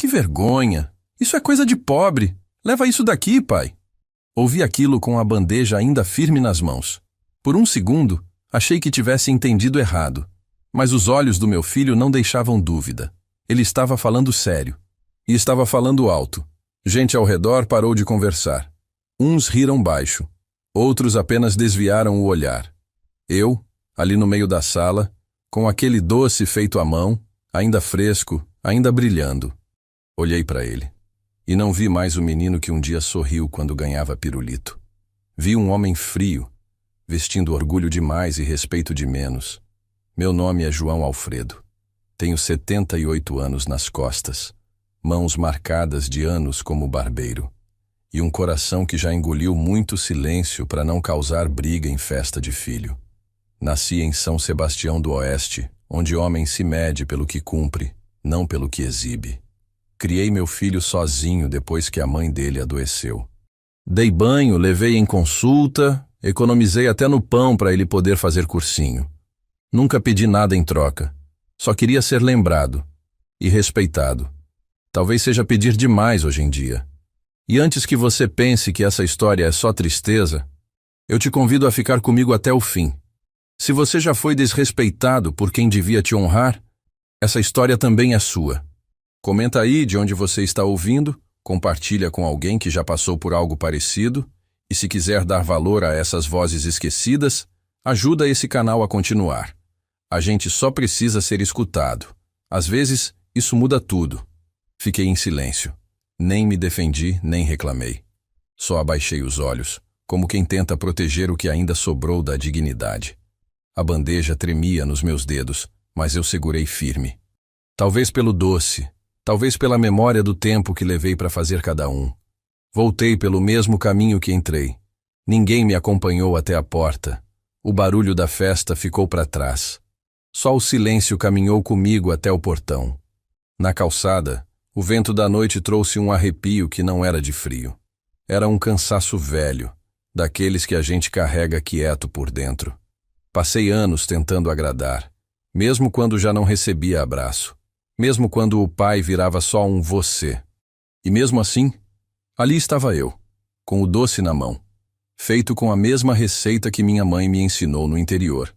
Que vergonha! Isso é coisa de pobre! Leva isso daqui, pai! Ouvi aquilo com a bandeja ainda firme nas mãos. Por um segundo, achei que tivesse entendido errado. Mas os olhos do meu filho não deixavam dúvida. Ele estava falando sério. E estava falando alto. Gente ao redor parou de conversar. Uns riram baixo. Outros apenas desviaram o olhar. Eu, ali no meio da sala, com aquele doce feito à mão, ainda fresco, ainda brilhando. Olhei para ele. E não vi mais o menino que um dia sorriu quando ganhava pirulito. Vi um homem frio, vestindo orgulho demais e respeito de menos. Meu nome é João Alfredo. Tenho 78 anos nas costas, mãos marcadas de anos como barbeiro, e um coração que já engoliu muito silêncio para não causar briga em festa de filho. Nasci em São Sebastião do Oeste, onde homem se mede pelo que cumpre, não pelo que exibe. Criei meu filho sozinho depois que a mãe dele adoeceu. Dei banho, levei em consulta, economizei até no pão para ele poder fazer cursinho. Nunca pedi nada em troca. Só queria ser lembrado e respeitado. Talvez seja pedir demais hoje em dia. E antes que você pense que essa história é só tristeza, eu te convido a ficar comigo até o fim. Se você já foi desrespeitado por quem devia te honrar, essa história também é sua. Comenta aí de onde você está ouvindo, compartilha com alguém que já passou por algo parecido, e se quiser dar valor a essas vozes esquecidas, ajuda esse canal a continuar. A gente só precisa ser escutado. Às vezes, isso muda tudo. Fiquei em silêncio. Nem me defendi, nem reclamei. Só abaixei os olhos, como quem tenta proteger o que ainda sobrou da dignidade. A bandeja tremia nos meus dedos, mas eu segurei firme. Talvez pelo doce, talvez pela memória do tempo que levei para fazer cada um. Voltei pelo mesmo caminho que entrei. Ninguém me acompanhou até a porta. O barulho da festa ficou para trás. Só o silêncio caminhou comigo até o portão. Na calçada, o vento da noite trouxe um arrepio que não era de frio. Era um cansaço velho, daqueles que a gente carrega quieto por dentro. Passei anos tentando agradar, mesmo quando já não recebia abraço, mesmo quando o pai virava só um você. E mesmo assim, ali estava eu, com o doce na mão, feito com a mesma receita que minha mãe me ensinou no interior,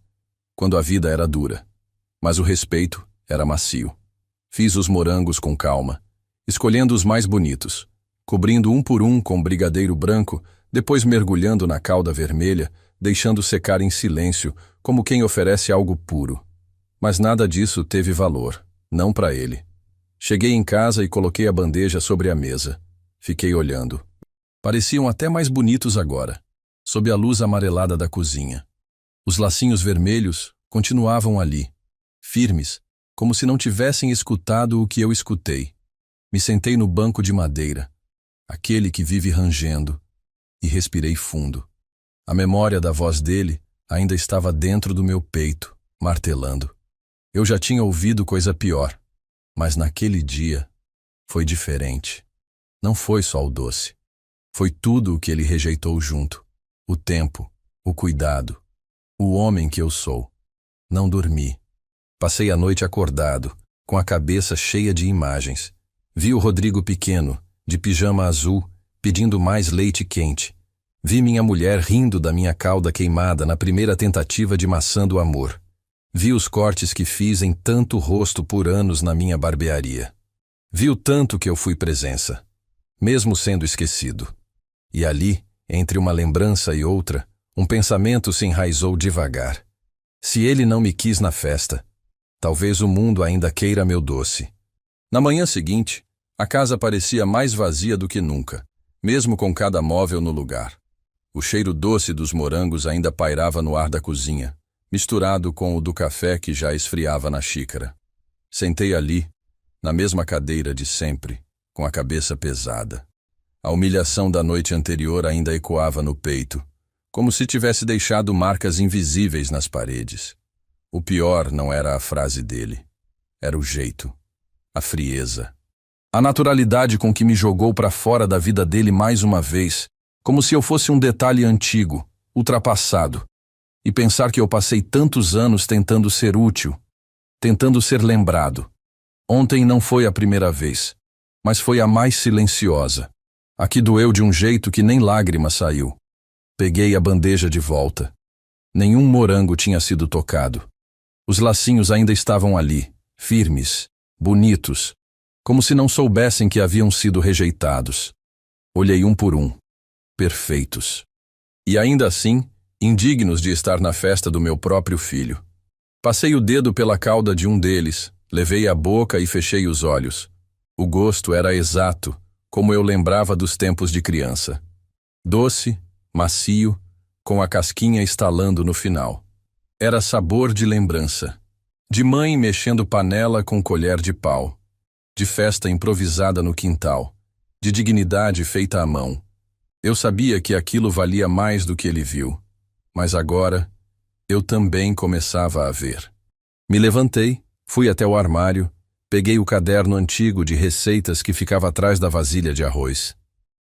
quando a vida era dura. Mas o respeito era macio. Fiz os morangos com calma, escolhendo os mais bonitos, cobrindo um por um com brigadeiro branco, depois mergulhando na calda vermelha, deixando secar em silêncio, como quem oferece algo puro. Mas nada disso teve valor, não para ele. Cheguei em casa e coloquei a bandeja sobre a mesa. Fiquei olhando. Pareciam até mais bonitos agora, sob a luz amarelada da cozinha. Os lacinhos vermelhos continuavam ali, firmes, como se não tivessem escutado o que eu escutei. Me sentei no banco de madeira, aquele que vive rangendo, e respirei fundo. A memória da voz dele ainda estava dentro do meu peito, martelando. Eu já tinha ouvido coisa pior, mas naquele dia foi diferente. Não foi só o doce. Foi tudo o que ele rejeitou junto. O tempo, o cuidado, o homem que eu sou. Não dormi. Passei a noite acordado, com a cabeça cheia de imagens. Vi o Rodrigo pequeno, de pijama azul, pedindo mais leite quente. Vi minha mulher rindo da minha cauda queimada na primeira tentativa de maçã do amor. Vi os cortes que fiz em tanto rosto por anos na minha barbearia. Vi o tanto que eu fui presença, mesmo sendo esquecido. E ali, entre uma lembrança e outra, um pensamento se enraizou devagar. Se ele não me quis na festa, talvez o mundo ainda queira meu doce. Na manhã seguinte, a casa parecia mais vazia do que nunca, mesmo com cada móvel no lugar. O cheiro doce dos morangos ainda pairava no ar da cozinha, misturado com o do café que já esfriava na xícara. Sentei ali, na mesma cadeira de sempre, com a cabeça pesada. A humilhação da noite anterior ainda ecoava no peito, como se tivesse deixado marcas invisíveis nas paredes. O pior não era a frase dele. Era o jeito, a frieza, a naturalidade com que me jogou para fora da vida dele mais uma vez, como se eu fosse um detalhe antigo, ultrapassado. E pensar que eu passei tantos anos tentando ser útil, tentando ser lembrado. Ontem não foi a primeira vez, mas foi a mais silenciosa. A que doeu de um jeito que nem lágrima saiu. Peguei a bandeja de volta. Nenhum morango tinha sido tocado. Os lacinhos ainda estavam ali, firmes, bonitos, como se não soubessem que haviam sido rejeitados. Olhei um por um. Perfeitos. E ainda assim, indignos de estar na festa do meu próprio filho. Passei o dedo pela cauda de um deles, levei a boca e fechei os olhos. O gosto era exato, como eu lembrava dos tempos de criança. Doce, macio, com a casquinha estalando no final. Era sabor de lembrança. De mãe mexendo panela com colher de pau. De festa improvisada no quintal. De dignidade feita à mão. Eu sabia que aquilo valia mais do que ele viu. Mas agora, eu também começava a ver. Me levantei, fui até o armário, peguei o caderno antigo de receitas que ficava atrás da vasilha de arroz.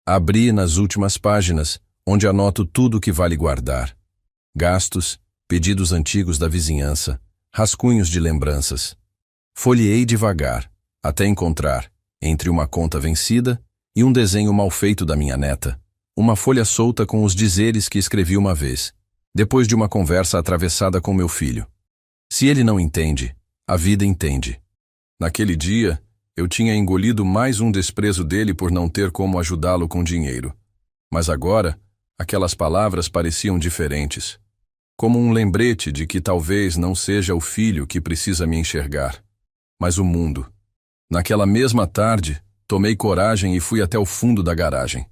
Abri nas últimas páginas, onde anoto tudo que vale guardar. Gastos, pedidos antigos da vizinhança, rascunhos de lembranças. Folheei devagar, até encontrar, entre uma conta vencida e um desenho mal feito da minha neta, uma folha solta com os dizeres que escrevi uma vez, depois de uma conversa atravessada com meu filho. Se ele não entende, a vida entende. Naquele dia, eu tinha engolido mais um desprezo dele por não ter como ajudá-lo com dinheiro. Mas agora, aquelas palavras pareciam diferentes. Como um lembrete de que talvez não seja o filho que precisa me enxergar, mas o mundo. Naquela mesma tarde, tomei coragem e fui até o fundo da garagem.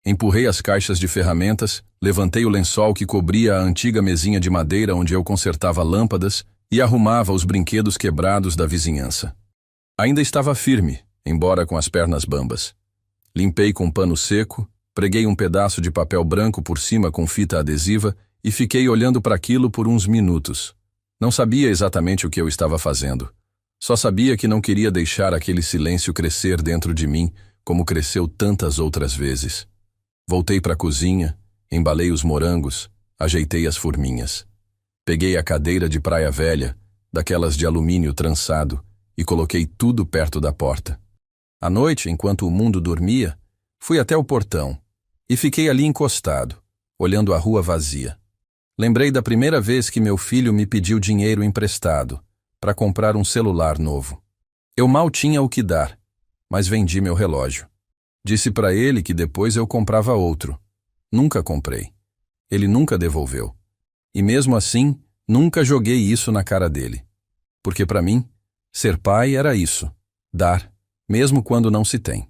Empurrei as caixas de ferramentas, levantei o lençol que cobria a antiga mesinha de madeira onde eu consertava lâmpadas e arrumava os brinquedos quebrados da vizinhança. Ainda estava firme, embora com as pernas bambas. Limpei com pano seco, preguei um pedaço de papel branco por cima com fita adesiva e fiquei olhando para aquilo por uns minutos. Não sabia exatamente o que eu estava fazendo. Só sabia que não queria deixar aquele silêncio crescer dentro de mim, como cresceu tantas outras vezes. Voltei para a cozinha, embalei os morangos, ajeitei as forminhas. Peguei a cadeira de praia velha, daquelas de alumínio trançado, e coloquei tudo perto da porta. À noite, enquanto o mundo dormia, fui até o portão e fiquei ali encostado, olhando a rua vazia. Lembrei da primeira vez que meu filho me pediu dinheiro emprestado para comprar um celular novo. Eu mal tinha o que dar, mas vendi meu relógio. Disse para ele que depois eu comprava outro. Nunca comprei. Ele nunca devolveu. E mesmo assim, nunca joguei isso na cara dele. Porque para mim, ser pai era isso, dar, mesmo quando não se tem.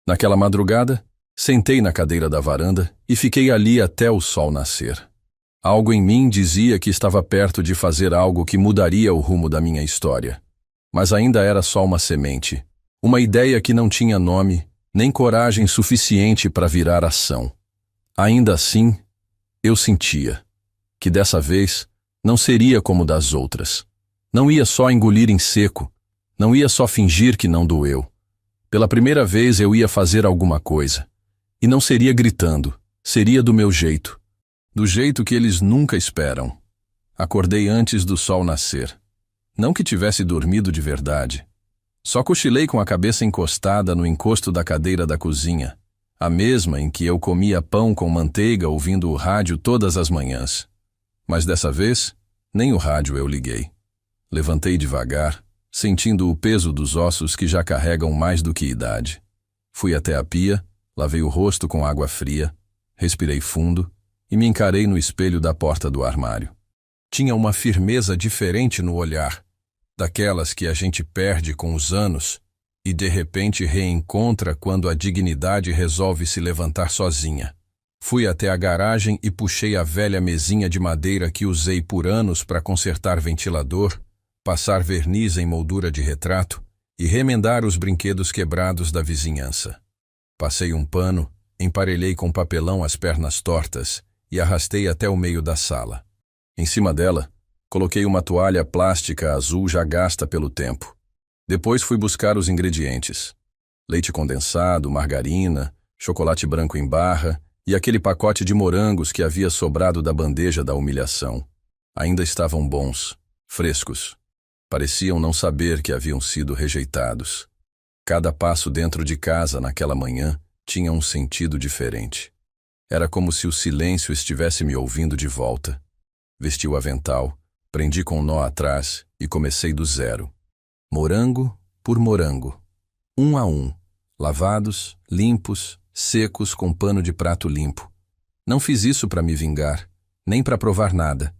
Naquela madrugada, sentei na cadeira da varanda e fiquei ali até o sol nascer. Algo em mim dizia que estava perto de fazer algo que mudaria o rumo da minha história. Mas ainda era só uma semente, uma ideia que não tinha nome, nem coragem suficiente para virar ação. Ainda assim, eu sentia que dessa vez não seria como das outras. Não ia só engolir em seco, não ia só fingir que não doeu. Pela primeira vez eu ia fazer alguma coisa. E não seria gritando, seria do meu jeito. Do jeito que eles nunca esperam. Acordei antes do sol nascer. Não que tivesse dormido de verdade. Só cochilei com a cabeça encostada no encosto da cadeira da cozinha, a mesma em que eu comia pão com manteiga ouvindo o rádio todas as manhãs. Mas dessa vez, nem o rádio eu liguei. Levantei devagar, sentindo o peso dos ossos que já carregam mais do que idade. Fui até a pia, lavei o rosto com água fria, respirei fundo e me encarei no espelho da porta do armário. Tinha uma firmeza diferente no olhar, daquelas que a gente perde com os anos e de repente reencontra quando a dignidade resolve se levantar sozinha. Fui até a garagem e puxei a velha mesinha de madeira que usei por anos para consertar ventilador, passar verniz em moldura de retrato e remendar os brinquedos quebrados da vizinhança. Passei um pano, emparelhei com papelão as pernas tortas e arrastei até o meio da sala. Em cima dela, coloquei uma toalha plástica azul já gasta pelo tempo. Depois fui buscar os ingredientes. Leite condensado, margarina, chocolate branco em barra e aquele pacote de morangos que havia sobrado da bandeja da humilhação. Ainda estavam bons, frescos. Pareciam não saber que haviam sido rejeitados. Cada passo dentro de casa naquela manhã tinha um sentido diferente. Era como se o silêncio estivesse me ouvindo de volta. Vesti o avental, prendi com um nó atrás e comecei do zero. Morango por morango, um a um, lavados, limpos, secos com pano de prato limpo. Não fiz isso para me vingar, nem para provar nada.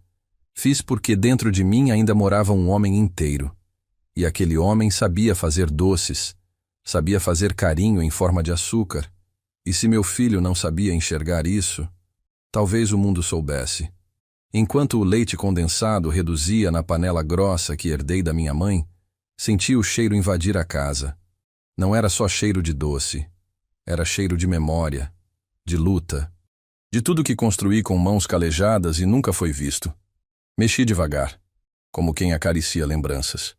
Fiz porque dentro de mim ainda morava um homem inteiro. E aquele homem sabia fazer doces, sabia fazer carinho em forma de açúcar. E se meu filho não sabia enxergar isso, talvez o mundo soubesse. Enquanto o leite condensado reduzia na panela grossa que herdei da minha mãe, senti o cheiro invadir a casa. Não era só cheiro de doce, era cheiro de memória, de luta, de tudo que construí com mãos calejadas e nunca foi visto. Mexi devagar, como quem acaricia lembranças.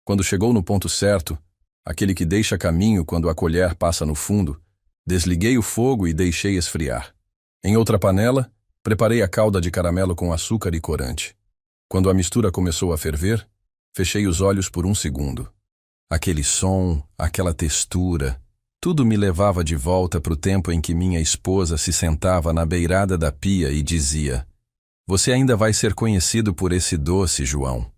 Quando chegou no ponto certo, aquele que deixa caminho quando a colher passa no fundo, desliguei o fogo e deixei esfriar. Em outra panela, preparei a calda de caramelo com açúcar e corante. Quando a mistura começou a ferver, fechei os olhos por um segundo. Aquele som, aquela textura, tudo me levava de volta para o tempo em que minha esposa se sentava na beirada da pia e dizia: "Você ainda vai ser conhecido por esse doce, João."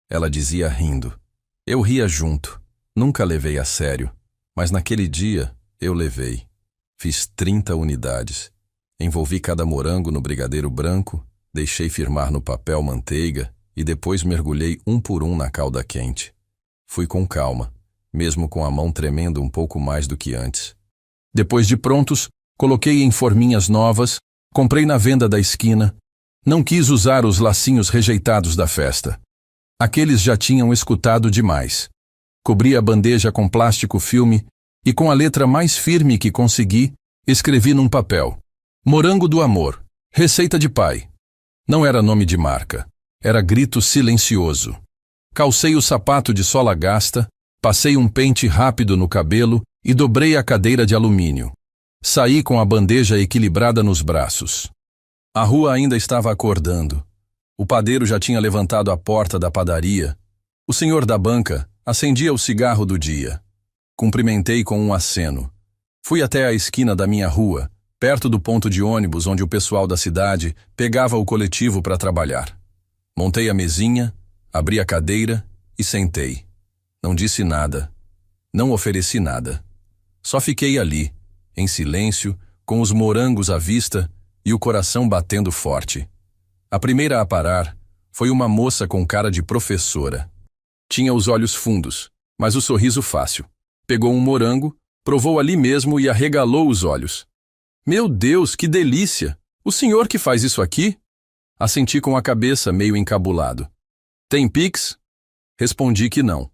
Ela dizia rindo. Eu ria junto. Nunca levei a sério, mas naquele dia eu levei. Fiz 30 unidades. Envolvi cada morango no brigadeiro branco, deixei firmar no papel manteiga e depois mergulhei um por um na calda quente. Fui com calma, mesmo com a mão tremendo um pouco mais do que antes. Depois de prontos, coloquei em forminhas novas, comprei na venda da esquina. Não quis usar os lacinhos rejeitados da festa. Aqueles já tinham escutado demais. Cobri a bandeja com plástico filme e com a letra mais firme que consegui, escrevi num papel: "Morango do Amor, receita de pai." Não era nome de marca, era grito silencioso. Calcei o sapato de sola gasta, passei um pente rápido no cabelo e dobrei a cadeira de alumínio. Saí com a bandeja equilibrada nos braços. A rua ainda estava acordando. O padeiro já tinha levantado a porta da padaria. O senhor da banca acendia o cigarro do dia. Cumprimentei com um aceno. Fui até a esquina da minha rua, perto do ponto de ônibus onde o pessoal da cidade pegava o coletivo para trabalhar. Montei a mesinha, abri a cadeira e sentei. Não disse nada. Não ofereci nada. Só fiquei ali, em silêncio, com os morangos à vista e o coração batendo forte. A primeira a parar foi uma moça com cara de professora. Tinha os olhos fundos, mas o sorriso fácil. Pegou um morango, provou ali mesmo e arregalou os olhos. "Meu Deus, que delícia! O senhor que faz isso aqui?" Assenti com a cabeça, meio encabulado. "Tem Pix?" Respondi que não.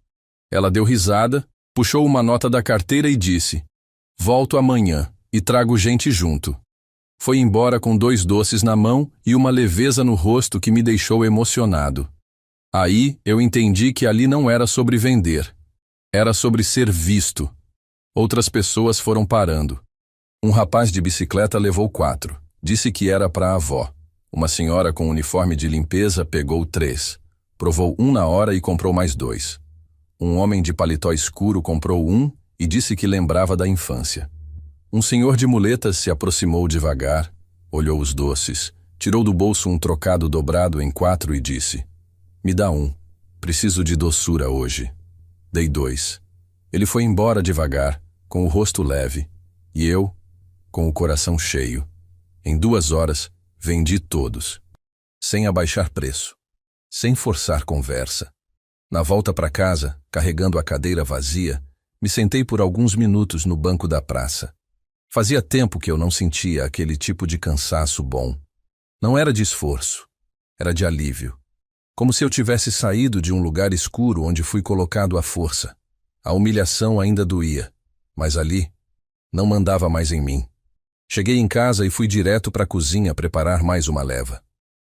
Ela deu risada, puxou uma nota da carteira e disse: "Volto amanhã e trago gente junto." Foi embora com 2 doces na mão e uma leveza no rosto que me deixou emocionado. Aí eu entendi que ali não era sobre vender. Era sobre ser visto. Outras pessoas foram parando. Um rapaz de bicicleta levou 4. Disse que era para a avó. Uma senhora com uniforme de limpeza pegou 3. Provou um na hora e comprou mais 2. Um homem de paletó escuro comprou um e disse que lembrava da infância. Um senhor de muletas se aproximou devagar, olhou os doces, tirou do bolso um trocado dobrado em 4 e disse: "Me dá um. Preciso de doçura hoje." Dei 2. Ele foi embora devagar, com o rosto leve, e eu, com o coração cheio. Em 2 horas, vendi todos. Sem abaixar preço. Sem forçar conversa. Na volta para casa, carregando a cadeira vazia, me sentei por alguns minutos no banco da praça. Fazia tempo que eu não sentia aquele tipo de cansaço bom. Não era de esforço, era de alívio. Como se eu tivesse saído de um lugar escuro onde fui colocado à força. A humilhação ainda doía, mas ali não mandava mais em mim. Cheguei em casa e fui direto para a cozinha preparar mais uma leva.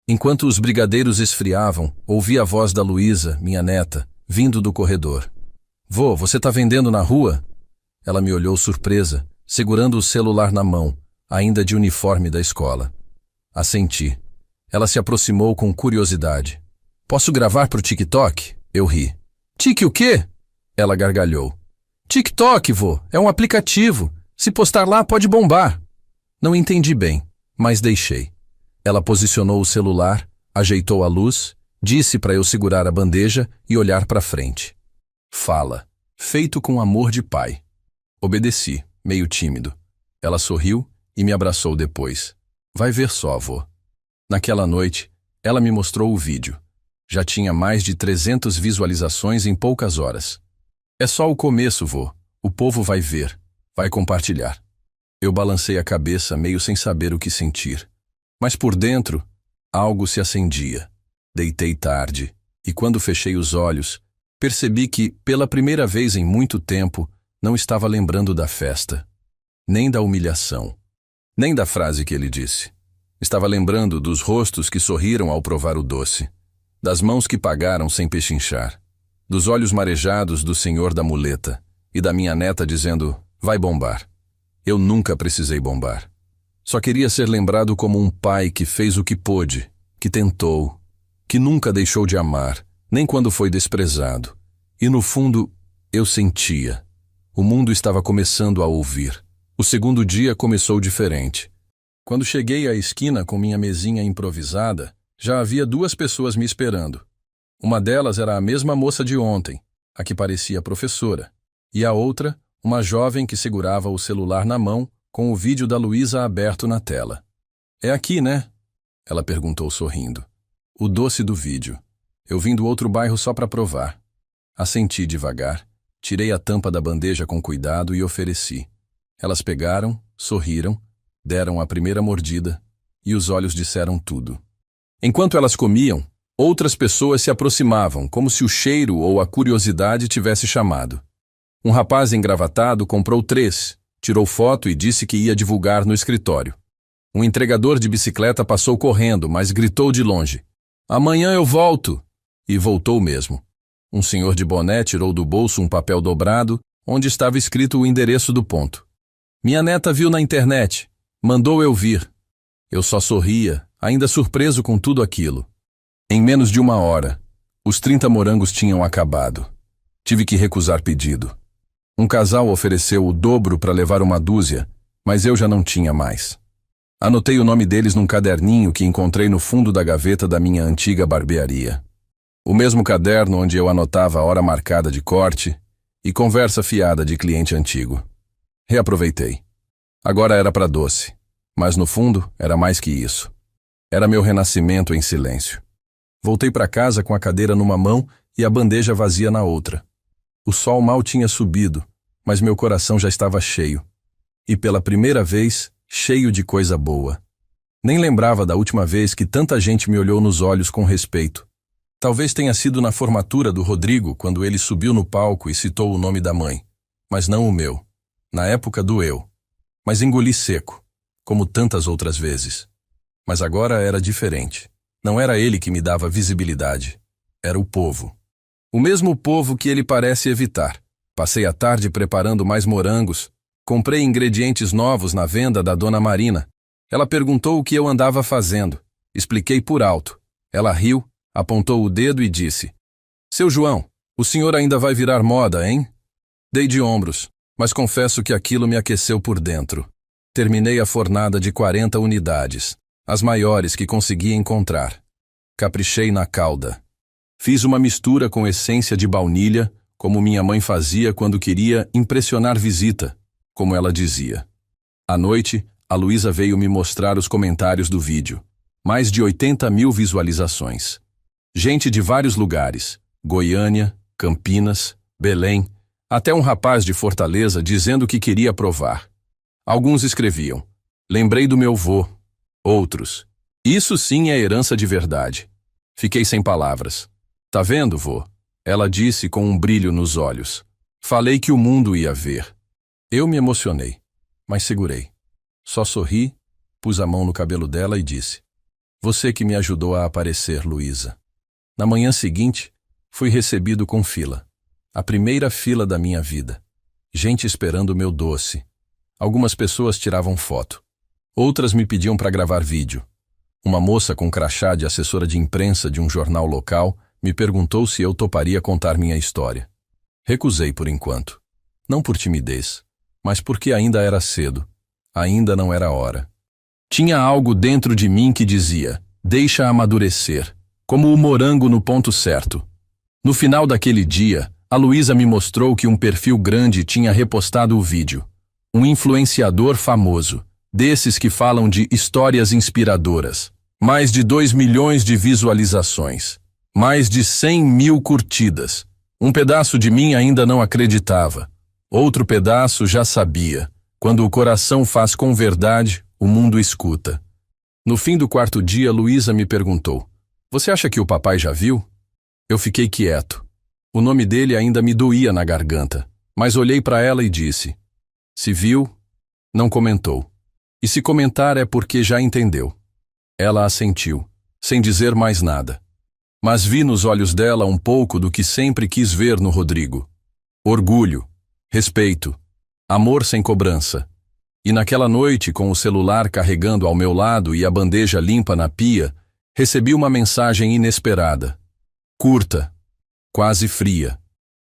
Enquanto os brigadeiros esfriavam, ouvi a voz da Luísa, minha neta, vindo do corredor. "Vô, você tá vendendo na rua?" Ela me olhou surpresa, segurando o celular na mão, ainda de uniforme da escola. Assenti. Ela se aproximou com curiosidade. "Posso gravar pro TikTok?" Eu ri. "Tique o quê?" Ela gargalhou. TikTok, vô, é um aplicativo. Se postar lá, pode bombar. Não entendi bem, mas deixei. Ela posicionou o celular, ajeitou a luz, disse para eu segurar a bandeja e olhar para frente. Fala, feito com amor de pai. Obedeci, meio tímido. Ela sorriu e me abraçou depois. Vai ver só, vô. Naquela noite, ela me mostrou o vídeo. Já tinha mais de 300 visualizações em poucas horas. É só o começo, vô. O povo vai ver, vai compartilhar. Eu balancei a cabeça meio sem saber o que sentir. Mas por dentro, algo se acendia. Deitei tarde, e quando fechei os olhos, percebi que, pela primeira vez em muito tempo, não estava lembrando da festa, nem da humilhação, nem da frase que ele disse. Estava lembrando dos rostos que sorriram ao provar o doce, das mãos que pagaram sem pechinchar, dos olhos marejados do senhor da muleta e da minha neta dizendo, vai bombar. Eu nunca precisei bombar. Só queria ser lembrado como um pai que fez o que pôde, que tentou, que nunca deixou de amar, nem quando foi desprezado. E no fundo, eu sentia. O mundo estava começando a ouvir. O segundo dia começou diferente. Quando cheguei à esquina com minha mesinha improvisada, já havia 2 pessoas me esperando. Uma delas era a mesma moça de ontem, a que parecia professora, e a outra, uma jovem que segurava o celular na mão, com o vídeo da Luísa aberto na tela. É aqui, né? Ela perguntou sorrindo. O doce do vídeo. Eu vim do outro bairro só para provar. Assenti devagar, tirei a tampa da bandeja com cuidado e ofereci. Elas pegaram, sorriram, deram a primeira mordida e os olhos disseram tudo. Enquanto elas comiam, outras pessoas se aproximavam, como se o cheiro ou a curiosidade tivesse chamado. Um rapaz engravatado comprou 3, tirou foto e disse que ia divulgar no escritório. Um entregador de bicicleta passou correndo, mas gritou de longe. Amanhã eu volto! E voltou mesmo. Um senhor de boné tirou do bolso um papel dobrado, onde estava escrito o endereço do ponto. Minha neta viu na internet. Mandou eu vir. Eu só sorria, ainda surpreso com tudo aquilo. Em menos de 1 hora, os 30 morangos tinham acabado. Tive que recusar pedido. Um casal ofereceu o dobro para levar 1 dúzia, mas eu já não tinha mais. Anotei o nome deles num caderninho que encontrei no fundo da gaveta da minha antiga barbearia. O mesmo caderno onde eu anotava a hora marcada de corte e conversa fiada de cliente antigo. Reaproveitei. Agora era para doce, mas no fundo era mais que isso. Era meu renascimento em silêncio. Voltei para casa com a cadeira numa mão e a bandeja vazia na outra. O sol mal tinha subido, mas meu coração já estava cheio. E pela primeira vez, cheio de coisa boa. Nem lembrava da última vez que tanta gente me olhou nos olhos com respeito. Talvez tenha sido na formatura do Rodrigo, quando ele subiu no palco e citou o nome da mãe. Mas não o meu. Na época doeu. Mas engoli seco, como tantas outras vezes. Mas agora era diferente. Não era ele que me dava visibilidade. Era o povo. O mesmo povo que ele parece evitar. Passei a tarde preparando mais morangos. Comprei ingredientes novos na venda da Dona Marina. Ela perguntou o que eu andava fazendo. Expliquei por alto. Ela riu, apontou o dedo e disse: Seu João, o senhor ainda vai virar moda, hein? Dei de ombros, mas confesso que aquilo me aqueceu por dentro. Terminei a fornada de 40 unidades, as maiores que consegui encontrar. Caprichei na calda. Fiz uma mistura com essência de baunilha, como minha mãe fazia quando queria impressionar visita, como ela dizia. À noite, a Luísa veio me mostrar os comentários do vídeo. Mais de 80.000 visualizações. Gente de vários lugares, Goiânia, Campinas, Belém, até um rapaz de Fortaleza dizendo que queria provar. Alguns escreviam: lembrei do meu vô. Outros: isso sim é herança de verdade. Fiquei sem palavras. Tá vendo, vô? Ela disse com um brilho nos olhos. Falei que o mundo ia ver. Eu me emocionei, mas segurei. Só sorri, pus a mão no cabelo dela e disse: você que me ajudou a aparecer, Luísa. Na manhã seguinte, fui recebido com fila. A primeira fila da minha vida. Gente esperando o meu doce. Algumas pessoas tiravam foto. Outras me pediam para gravar vídeo. Uma moça com crachá de assessora de imprensa de um jornal local me perguntou se eu toparia contar minha história. Recusei por enquanto. Não por timidez, mas porque ainda era cedo. Ainda não era hora. Tinha algo dentro de mim que dizia: deixa amadurecer, como o morango no ponto certo. No final daquele dia, a Luísa me mostrou que um perfil grande tinha repostado o vídeo. Um influenciador famoso, desses que falam de histórias inspiradoras. Mais de 2 milhões de visualizações. Mais de 100 mil curtidas. Um pedaço de mim ainda não acreditava. Outro pedaço já sabia. Quando o coração faz com verdade, o mundo escuta. No fim do 4º dia, Luísa me perguntou: você acha que o papai já viu? Eu fiquei quieto. O nome dele ainda me doía na garganta, mas olhei para ela e disse: se viu, não comentou. E se comentar é porque já entendeu. Ela assentiu, sem dizer mais nada. Mas vi nos olhos dela um pouco do que sempre quis ver no Rodrigo. Orgulho, respeito, amor sem cobrança. E naquela noite, com o celular carregando ao meu lado e a bandeja limpa na pia, recebi uma mensagem inesperada. Curta, quase fria,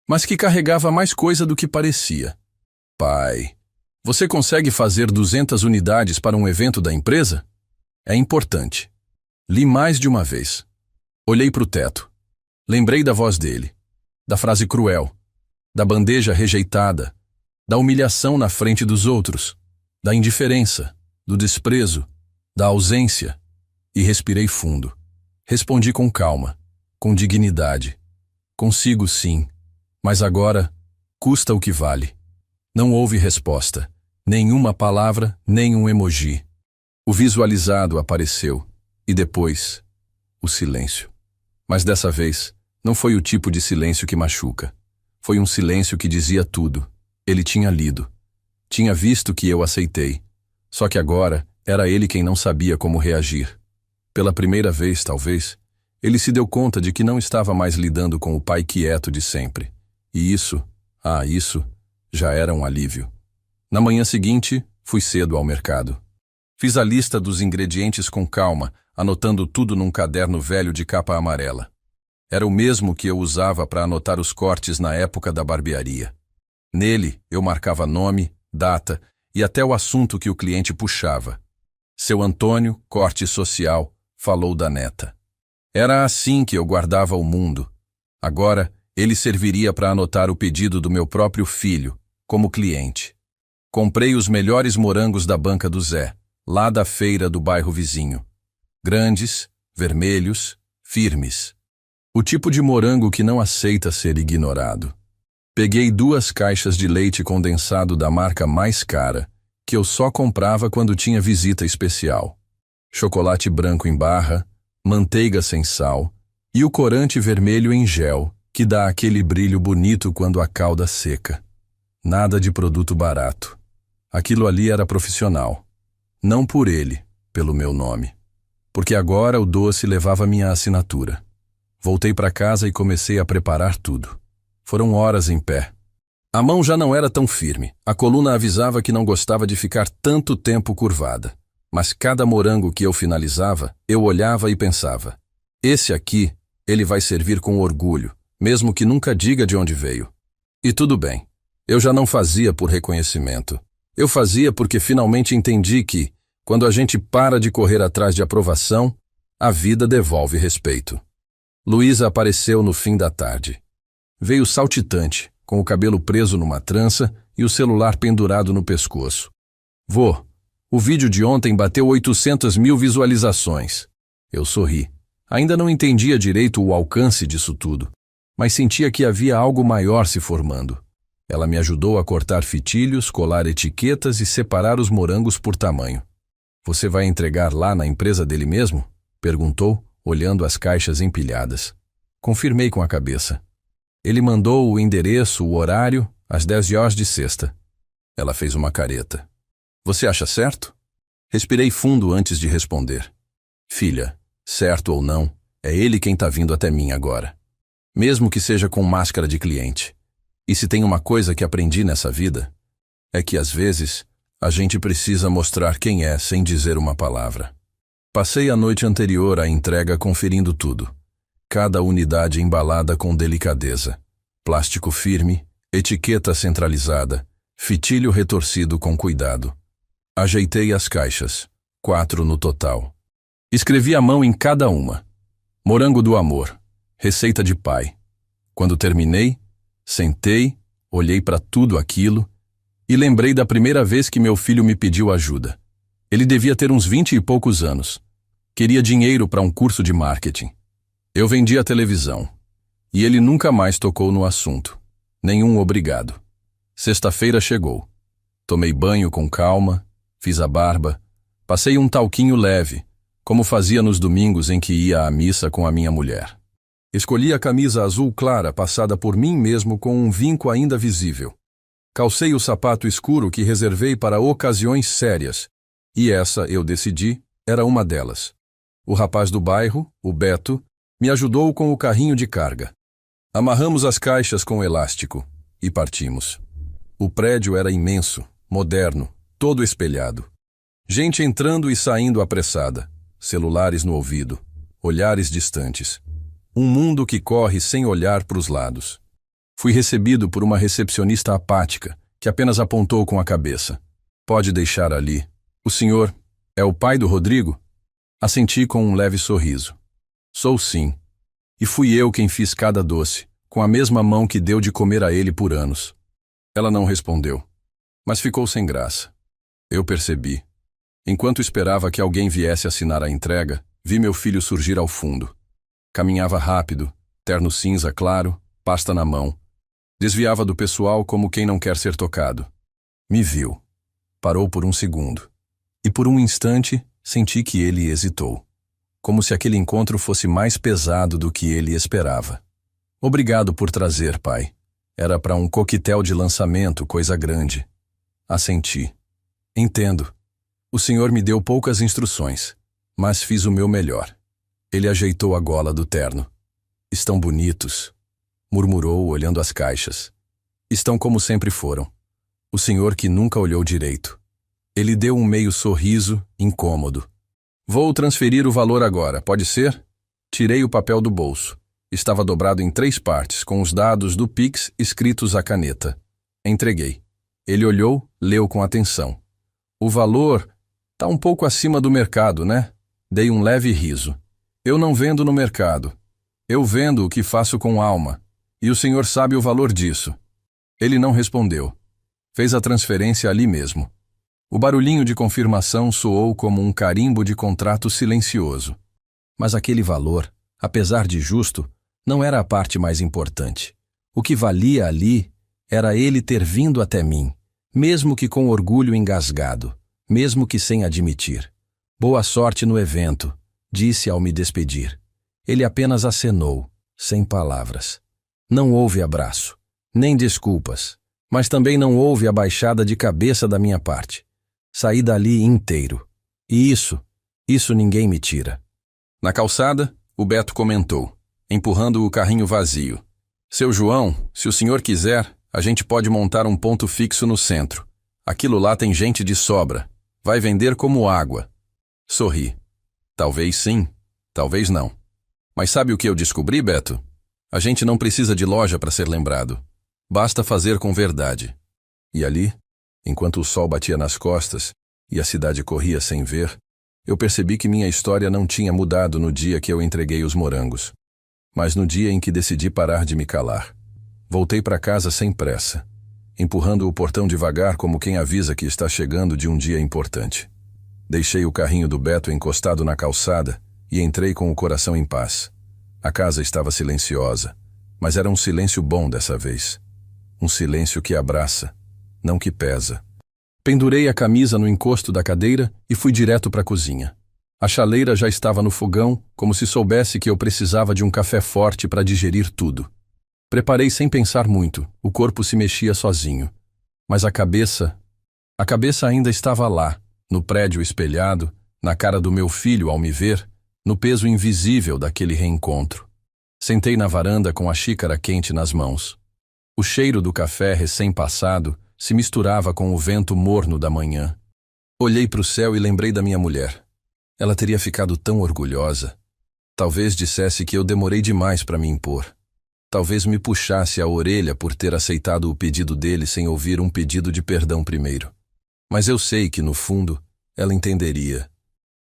mas que carregava mais coisa do que parecia. Pai, você consegue fazer 200 unidades para um evento da empresa? É importante. Li mais de uma vez. Olhei para o teto. Lembrei da voz dele, da frase cruel, da bandeja rejeitada, da humilhação na frente dos outros, da indiferença, do desprezo, da ausência, e respirei fundo. Respondi com calma, com dignidade. Consigo sim, mas agora custa o que vale. Não houve resposta, nenhuma palavra, nem um emoji. O visualizado apareceu, e depois, o silêncio. Mas dessa vez, não foi o tipo de silêncio que machuca. Foi um silêncio que dizia tudo. Ele tinha lido. Tinha visto que eu aceitei. Só que agora, era ele quem não sabia como reagir. Pela primeira vez, talvez, ele se deu conta de que não estava mais lidando com o pai quieto de sempre. E isso, já era um alívio. Na manhã seguinte, fui cedo ao mercado. Fiz a lista dos ingredientes com calma, anotando tudo num caderno velho de capa amarela. Era o mesmo que eu usava para anotar os cortes na época da barbearia. Nele, eu marcava nome, data e até o assunto que o cliente puxava. Seu Antônio, corte social, falou da neta. Era assim que eu guardava o mundo. Agora, ele serviria para anotar o pedido do meu próprio filho, como cliente. Comprei os melhores morangos da banca do Zé, lá da feira do bairro vizinho. Grandes, vermelhos, firmes. O tipo de morango que não aceita ser ignorado. Peguei 2 caixas de leite condensado da marca mais cara, que eu só comprava quando tinha visita especial. Chocolate branco em barra, manteiga sem sal e o corante vermelho em gel, que dá aquele brilho bonito quando a calda seca. Nada de produto barato. Aquilo ali era profissional. Não por ele, pelo meu nome. Porque agora o doce levava minha assinatura. Voltei para casa e comecei a preparar tudo. Foram horas em pé. A mão já não era tão firme. A coluna avisava que não gostava de ficar tanto tempo curvada. Mas cada morango que eu finalizava, eu olhava e pensava: esse aqui, ele vai servir com orgulho, mesmo que nunca diga de onde veio. E tudo bem. Eu já não fazia por reconhecimento. Eu fazia porque finalmente entendi que, quando a gente para de correr atrás de aprovação, a vida devolve respeito. Luísa apareceu no fim da tarde. Veio saltitante, com o cabelo preso numa trança e o celular pendurado no pescoço. Vô, o vídeo de ontem bateu 800 mil visualizações. Eu sorri. Ainda não entendia direito o alcance disso tudo, mas sentia que havia algo maior se formando. Ela me ajudou a cortar fitilhos, colar etiquetas e separar os morangos por tamanho. Você vai entregar lá na empresa dele mesmo? Perguntou, olhando as caixas empilhadas. Confirmei com a cabeça. Ele mandou o endereço, o horário, às 10h de sexta. Ela fez uma careta. Você acha certo? Respirei fundo antes de responder. Filha, certo ou não, é ele quem está vindo até mim agora. Mesmo que seja com máscara de cliente. E se tem uma coisa que aprendi nessa vida, é que às vezes a gente precisa mostrar quem é sem dizer uma palavra. Passei a noite anterior à entrega conferindo tudo. Cada unidade embalada com delicadeza. Plástico firme, etiqueta centralizada, fitilho retorcido com cuidado. Ajeitei as caixas, 4 no total. Escrevi à mão em cada uma. Morango do amor, receita de pai. Quando terminei, sentei, olhei para tudo aquilo e lembrei da primeira vez que meu filho me pediu ajuda. Ele devia ter uns 20 e poucos anos. Queria dinheiro para um curso de marketing. Eu vendia televisão. E ele nunca mais tocou no assunto. Nenhum obrigado. Sexta-feira chegou. Tomei banho com calma, fiz a barba, passei um talquinho leve, como fazia nos domingos em que ia à missa com a minha mulher. Escolhi a camisa azul clara passada por mim mesmo com um vinco ainda visível. Calcei o sapato escuro que reservei para ocasiões sérias, e essa, eu decidi, era uma delas. O rapaz do bairro, o Beto, me ajudou com o carrinho de carga. Amarramos as caixas com elástico e partimos. O prédio era imenso, moderno, todo espelhado. Gente entrando e saindo apressada, celulares no ouvido, olhares distantes. Um mundo que corre sem olhar para os lados. Fui recebido por uma recepcionista apática, que apenas apontou com a cabeça. Pode deixar ali. O senhor é o pai do Rodrigo? Assenti com um leve sorriso. Sou sim. E fui eu quem fiz cada doce, com a mesma mão que deu de comer a ele por anos. Ela não respondeu, mas ficou sem graça. Eu percebi. Enquanto esperava que alguém viesse assinar a entrega, vi meu filho surgir ao fundo. Caminhava rápido, terno cinza claro, pasta na mão. Desviava do pessoal como quem não quer ser tocado. Me viu. Parou por um segundo. E por um instante, senti que ele hesitou. Como se aquele encontro fosse mais pesado do que ele esperava. Obrigado por trazer, pai. Era para um coquetel de lançamento, coisa grande. Assenti. Entendo. O senhor me deu poucas instruções, mas fiz o meu melhor. Ele ajeitou a gola do terno. Estão bonitos, murmurou olhando as caixas. Estão como sempre foram. O senhor que nunca olhou direito. Ele deu um meio sorriso, incômodo. Vou transferir o valor agora, pode ser? Tirei o papel do bolso. Estava dobrado em 3 partes, com os dados do Pix escritos à caneta. Entreguei. Ele olhou, leu com atenção. O valor tá um pouco acima do mercado, né? Dei um leve riso. Eu não vendo no mercado. Eu vendo o que faço com alma. E o senhor sabe o valor disso. Ele não respondeu. Fez a transferência ali mesmo. O barulhinho de confirmação soou como um carimbo de contrato silencioso. Mas aquele valor, apesar de justo, não era a parte mais importante. O que valia ali era ele ter vindo até mim, mesmo que com orgulho engasgado, mesmo que sem admitir. Boa sorte no evento, disse ao me despedir. Ele apenas acenou, sem palavras. Não houve abraço, nem desculpas, mas também não houve a baixada de cabeça da minha parte. Saí dali inteiro. E isso ninguém me tira. Na calçada, o Beto comentou, empurrando o carrinho vazio. Seu João, se o senhor quiser, a gente pode montar um ponto fixo no centro. Aquilo lá tem gente de sobra. Vai vender como água. Sorri. Talvez sim, talvez não. Mas sabe o que eu descobri, Beto? A gente não precisa de loja para ser lembrado. Basta fazer com verdade. E ali, enquanto o sol batia nas costas e a cidade corria sem ver, eu percebi que minha história não tinha mudado no dia que eu entreguei os morangos. Mas no dia em que decidi parar de me calar. Voltei para casa sem pressa, empurrando o portão devagar como quem avisa que está chegando de um dia importante. Deixei o carrinho do Beto encostado na calçada e entrei com o coração em paz. A casa estava silenciosa, mas era um silêncio bom dessa vez. Um silêncio que abraça, não que pesa. Pendurei a camisa no encosto da cadeira e fui direto para a cozinha. A chaleira já estava no fogão, como se soubesse que eu precisava de um café forte para digerir tudo. Preparei sem pensar muito, o corpo se mexia sozinho. Mas a cabeça ainda estava lá, no prédio espelhado, na cara do meu filho ao me ver, no peso invisível daquele reencontro. Sentei na varanda com a xícara quente nas mãos. O cheiro do café recém-passado se misturava com o vento morno da manhã. Olhei para o céu e lembrei da minha mulher. Ela teria ficado tão orgulhosa. Talvez dissesse que eu demorei demais para me impor. talvez me puxasse a orelha por ter aceitado o pedido dele sem ouvir um pedido de perdão primeiro. Mas eu sei que, no fundo, ela entenderia.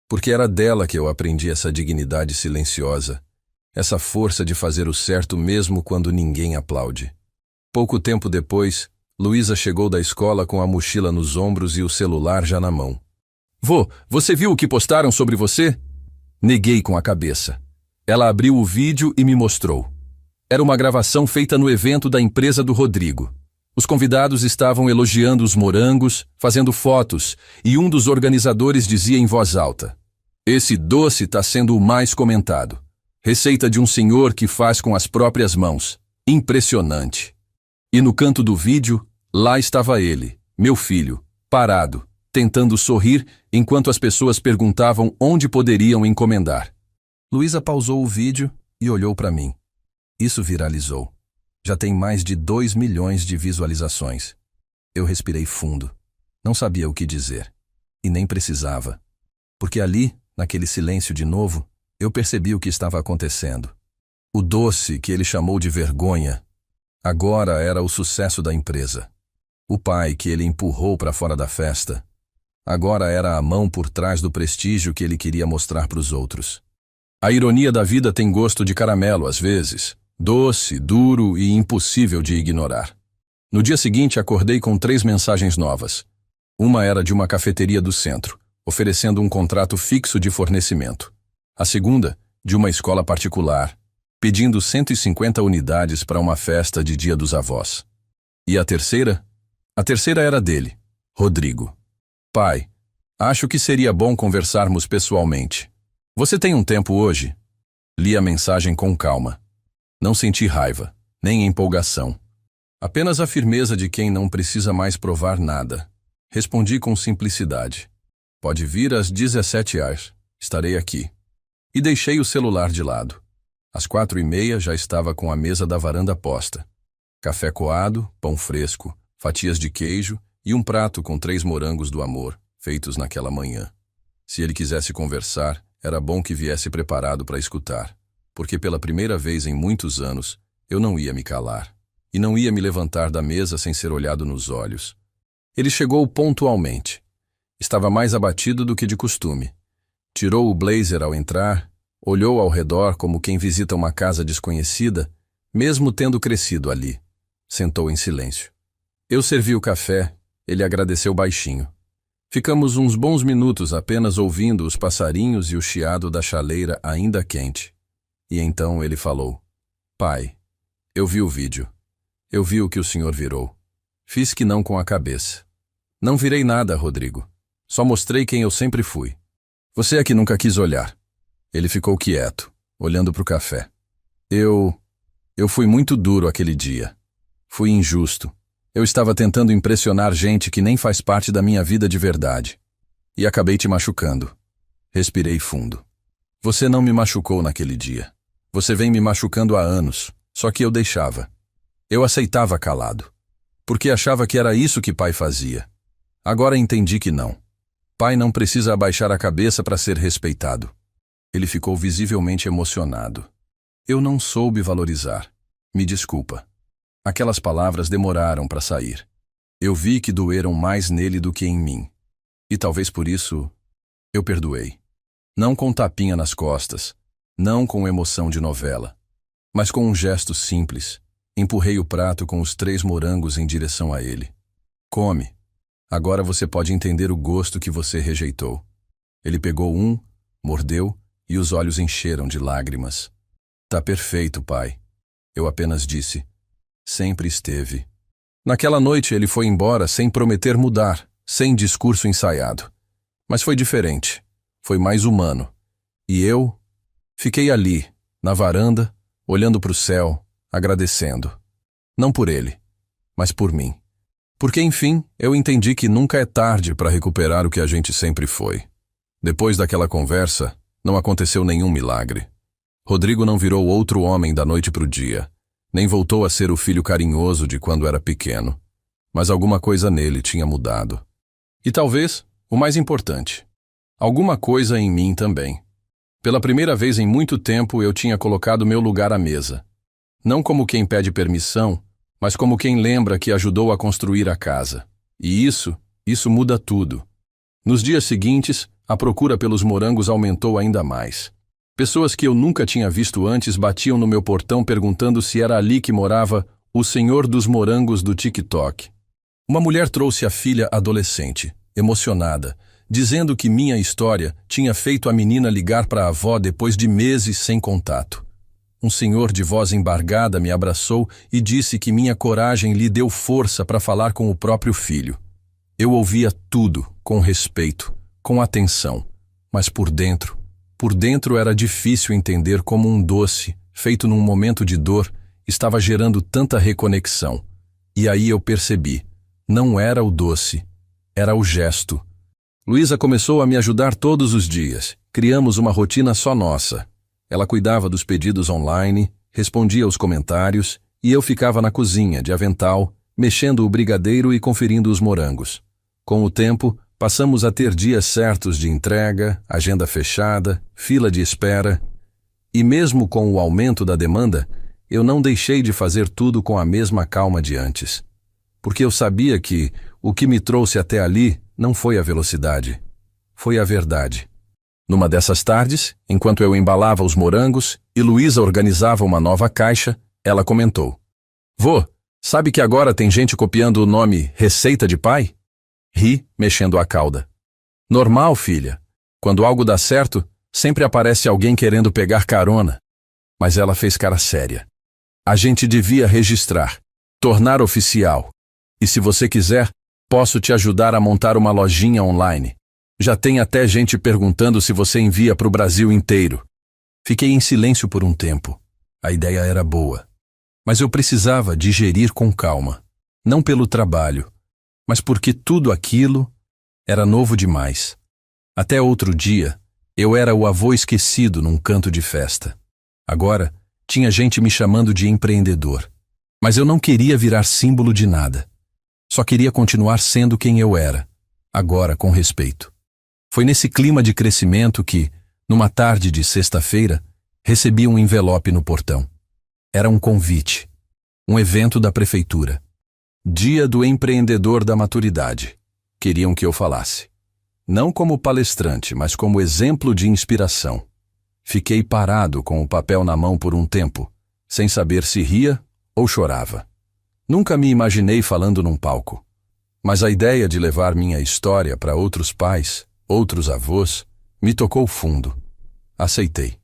Porque era dela que eu aprendi essa dignidade silenciosa, essa força de fazer o certo mesmo quando ninguém aplaude. Pouco tempo depois, Luísa chegou da escola com a mochila nos ombros e o celular já na mão. Vô, você viu o que postaram sobre você? Neguei com a cabeça. Ela abriu o vídeo e me mostrou. Era uma gravação feita no evento da empresa do Rodrigo. Os convidados estavam elogiando os morangos, fazendo fotos, e um dos organizadores dizia em voz alta: "Esse doce está sendo o mais comentado. Receita de um senhor que faz com as próprias mãos. Impressionante." E no canto do vídeo, lá estava ele, meu filho, parado, tentando sorrir enquanto as pessoas perguntavam onde poderiam encomendar. Luísa pausou o vídeo e olhou para mim. Isso viralizou. Já tem mais de 2 milhões de visualizações. Eu respirei fundo. Não sabia o que dizer. E nem precisava. Porque ali, naquele silêncio de novo, eu percebi o que estava acontecendo. O doce que ele chamou de vergonha, agora era o sucesso da empresa. O pai que ele empurrou para fora da festa, agora era a mão por trás do prestígio que ele queria mostrar para os outros. A ironia da vida tem gosto de caramelo às vezes. Doce, duro e impossível de ignorar. No dia seguinte, acordei com 3 mensagens novas. Uma era de uma cafeteria do centro, oferecendo um contrato fixo de fornecimento. A segunda, de uma escola particular, pedindo 150 unidades para uma festa de Dia dos Avós. E a terceira? A terceira era dele, Rodrigo. Pai, acho que seria bom conversarmos pessoalmente. Você tem um tempo hoje? Li a mensagem com calma. Não senti raiva, nem empolgação. Apenas a firmeza de quem não precisa mais provar nada. Respondi com simplicidade. Pode vir às 17h. Estarei aqui. E deixei o celular de lado. Às 4h30 já estava com a mesa da varanda posta. Café coado, pão fresco, fatias de queijo e um prato com 3 morangos do amor, feitos naquela manhã. Se ele quisesse conversar, era bom que viesse preparado para escutar. Porque pela primeira vez em muitos anos, eu não ia me calar, e não ia me levantar da mesa sem ser olhado nos olhos. Ele chegou pontualmente. Estava mais abatido do que de costume. Tirou o blazer ao entrar, olhou ao redor como quem visita uma casa desconhecida, mesmo tendo crescido ali. Sentou em silêncio. Eu servi o café, ele agradeceu baixinho. Ficamos uns bons minutos apenas ouvindo os passarinhos e o chiado da chaleira ainda quente. E então ele falou: Pai, eu vi o vídeo. Eu vi o que o senhor virou. Fiz que não com a cabeça. Não virei nada, Rodrigo. Só mostrei quem eu sempre fui. Você é que nunca quis olhar. Ele ficou quieto, olhando para o café. Eu fui muito duro aquele dia. Fui injusto. Eu estava tentando impressionar gente que nem faz parte da minha vida de verdade. E acabei te machucando. Respirei fundo. Você não me machucou naquele dia. Você vem me machucando há anos, só que eu deixava. Eu aceitava calado. Porque achava que era isso que pai fazia. Agora entendi que não. Pai não precisa abaixar a cabeça para ser respeitado. Ele ficou visivelmente emocionado. Eu não soube valorizar. Me desculpa. Aquelas palavras demoraram para sair. Eu vi que doeram mais nele do que em mim. E talvez por isso, eu perdoei. Não com tapinha nas costas, não com emoção de novela, mas com um gesto simples. Empurrei o prato com os 3 morangos em direção a ele. Come. Agora você pode entender o gosto que você rejeitou. Ele pegou um, mordeu e os olhos encheram de lágrimas. Tá perfeito, pai. Eu apenas disse. Sempre esteve. Naquela noite ele foi embora sem prometer mudar, sem discurso ensaiado. Mas foi diferente. Foi mais humano. E eu fiquei ali, na varanda, olhando para o céu, agradecendo. Não por ele, mas por mim. Porque, enfim, eu entendi que nunca é tarde para recuperar o que a gente sempre foi. Depois daquela conversa, não aconteceu nenhum milagre. Rodrigo não virou outro homem da noite para o dia, nem voltou a ser o filho carinhoso de quando era pequeno. Mas alguma coisa nele tinha mudado. E talvez, o mais importante, alguma coisa em mim também. Pela primeira vez em muito tempo eu tinha colocado meu lugar à mesa. Não como quem pede permissão, mas como quem lembra que ajudou a construir a casa. E isso muda tudo. Nos dias seguintes, a procura pelos morangos aumentou ainda mais. Pessoas que eu nunca tinha visto antes batiam no meu portão perguntando se era ali que morava o senhor dos morangos do TikTok. Uma mulher trouxe a filha adolescente, emocionada, dizendo que minha história tinha feito a menina ligar para a avó depois de meses sem contato. Um senhor de voz embargada me abraçou e disse que minha coragem lhe deu força para falar com o próprio filho. Eu ouvia tudo, com respeito, com atenção, mas por dentro era difícil entender como um doce, feito num momento de dor, estava gerando tanta reconexão. E aí eu percebi, não era o doce, era o gesto. Luísa começou a me ajudar todos os dias. Criamos uma rotina só nossa. Ela cuidava dos pedidos online, respondia aos comentários, e eu ficava na cozinha, de avental, mexendo o brigadeiro e conferindo os morangos. Com o tempo, passamos a ter dias certos de entrega, agenda fechada, fila de espera. E mesmo com o aumento da demanda, eu não deixei de fazer tudo com a mesma calma de antes. Porque eu sabia que o que me trouxe até ali não foi a velocidade, foi a verdade. Numa dessas tardes, enquanto eu embalava os morangos e Luísa organizava uma nova caixa, ela comentou: "Vô, sabe que agora tem gente copiando o nome Receita de Pai?" Ri, mexendo a cauda. "Normal, filha. Quando algo dá certo, sempre aparece alguém querendo pegar carona." Mas ela fez cara séria. "A gente devia registrar, tornar oficial. E se você quiser, posso te ajudar a montar uma lojinha online. Já tem até gente perguntando se você envia para o Brasil inteiro." Fiquei em silêncio por um tempo. A ideia era boa. Mas eu precisava digerir com calma. Não pelo trabalho, mas porque tudo aquilo era novo demais. Até outro dia, eu era o avô esquecido num canto de festa. Agora, tinha gente me chamando de empreendedor. Mas eu não queria virar símbolo de nada. Só queria continuar sendo quem eu era, agora com respeito. Foi nesse clima de crescimento que, numa tarde de sexta-feira, recebi um envelope no portão. Era um convite, um evento da prefeitura. Dia do Empreendedor da Maturidade. Queriam que eu falasse. Não como palestrante, mas como exemplo de inspiração. Fiquei parado com o papel na mão por um tempo, sem saber se ria ou chorava. Nunca me imaginei falando num palco. Mas a ideia de levar minha história para outros pais, outros avós, me tocou fundo. Aceitei.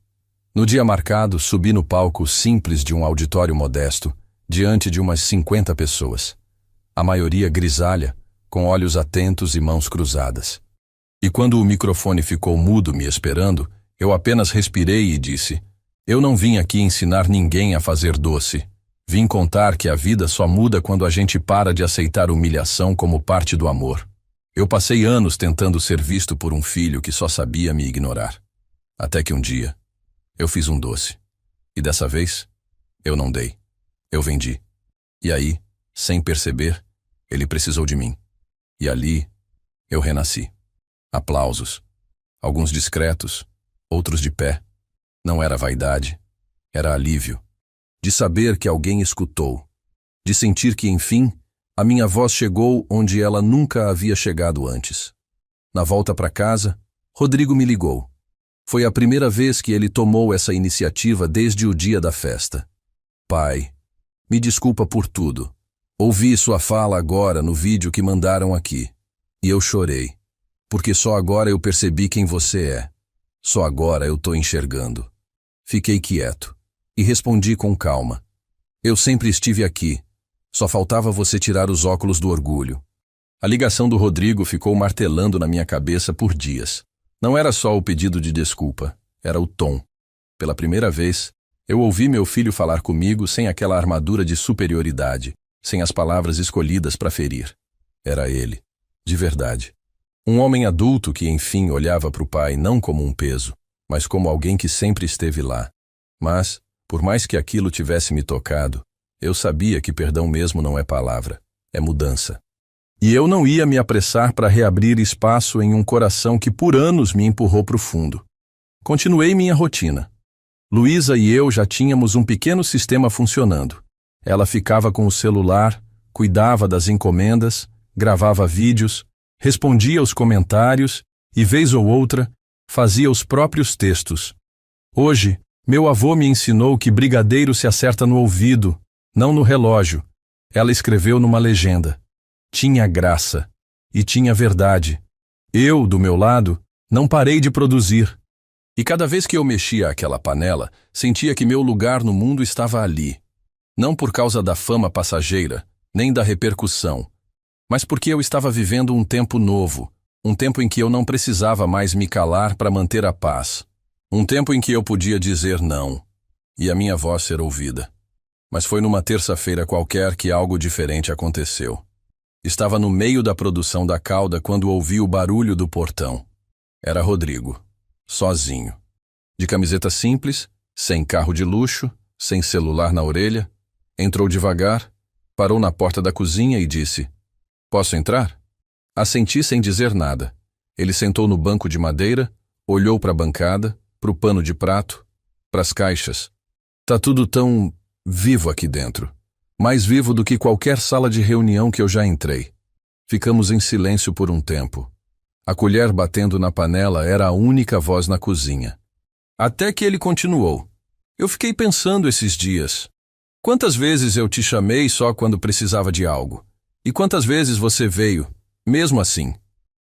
No dia marcado, subi no palco simples de um auditório modesto, diante de umas 50 pessoas. A maioria grisalha, com olhos atentos e mãos cruzadas. E quando o microfone ficou mudo me esperando, eu apenas respirei e disse: "Eu não vim aqui ensinar ninguém a fazer doce. Vim contar que a vida só muda quando a gente para de aceitar humilhação como parte do amor. Eu passei anos tentando ser visto por um filho que só sabia me ignorar. Até que um dia, eu fiz um doce. E dessa vez, eu não dei. Eu vendi. E aí, sem perceber, ele precisou de mim. E ali, eu renasci. Aplausos. Alguns discretos, outros de pé. Não era vaidade, era alívio. De saber que alguém escutou. De sentir que, enfim, a minha voz chegou onde ela nunca havia chegado antes. Na volta para casa, Rodrigo me ligou. Foi a primeira vez que ele tomou essa iniciativa desde o dia da festa. "Pai, me desculpa por tudo. Ouvi sua fala agora no vídeo que mandaram aqui. E eu chorei. Porque só agora eu percebi quem você é. Só agora eu tô enxergando." Fiquei quieto e respondi com calma: "Eu sempre estive aqui. Só faltava você tirar os óculos do orgulho." A ligação do Rodrigo ficou martelando na minha cabeça por dias. Não era só o pedido de desculpa, era o tom. Pela primeira vez, eu ouvi meu filho falar comigo sem aquela armadura de superioridade, sem as palavras escolhidas para ferir. Era ele, de verdade. Um homem adulto que, enfim, olhava para o pai não como um peso, mas como alguém que sempre esteve lá. Mas, por mais que aquilo tivesse me tocado, eu sabia que perdão mesmo não é palavra, é mudança. E eu não ia me apressar para reabrir espaço em um coração que por anos me empurrou para o fundo. Continuei minha rotina. Luísa e eu já tínhamos um pequeno sistema funcionando. Ela ficava com o celular, cuidava das encomendas, gravava vídeos, respondia aos comentários e, vez ou outra, fazia os próprios textos. Hoje, meu avô me ensinou que brigadeiro se acerta no ouvido, não no relógio. Ela escreveu numa legenda. Tinha graça. E tinha verdade. Eu, do meu lado, não parei de produzir. E cada vez que eu mexia aquela panela, sentia que meu lugar no mundo estava ali. Não por causa da fama passageira, nem da repercussão, mas porque eu estava vivendo um tempo novo, um tempo em que eu não precisava mais me calar para manter a paz, um tempo em que eu podia dizer não, e a minha voz ser ouvida. Mas foi numa terça-feira qualquer que algo diferente aconteceu. Estava no meio da produção da calda quando ouvi o barulho do portão. Era Rodrigo, sozinho, de camiseta simples, sem carro de luxo, sem celular na orelha. Entrou devagar, parou na porta da cozinha e disse: "Posso entrar?" Assenti sem dizer nada. Ele sentou no banco de madeira, olhou para a bancada, para o pano de prato, para as caixas. Tá tudo tão vivo aqui dentro. Mais vivo do que qualquer sala de reunião que eu já entrei. Ficamos em silêncio por um tempo. A colher batendo na panela era a única voz na cozinha. Até que ele continuou: "Eu fiquei pensando esses dias. Quantas vezes eu te chamei só quando precisava de algo? E quantas vezes você veio, mesmo assim?"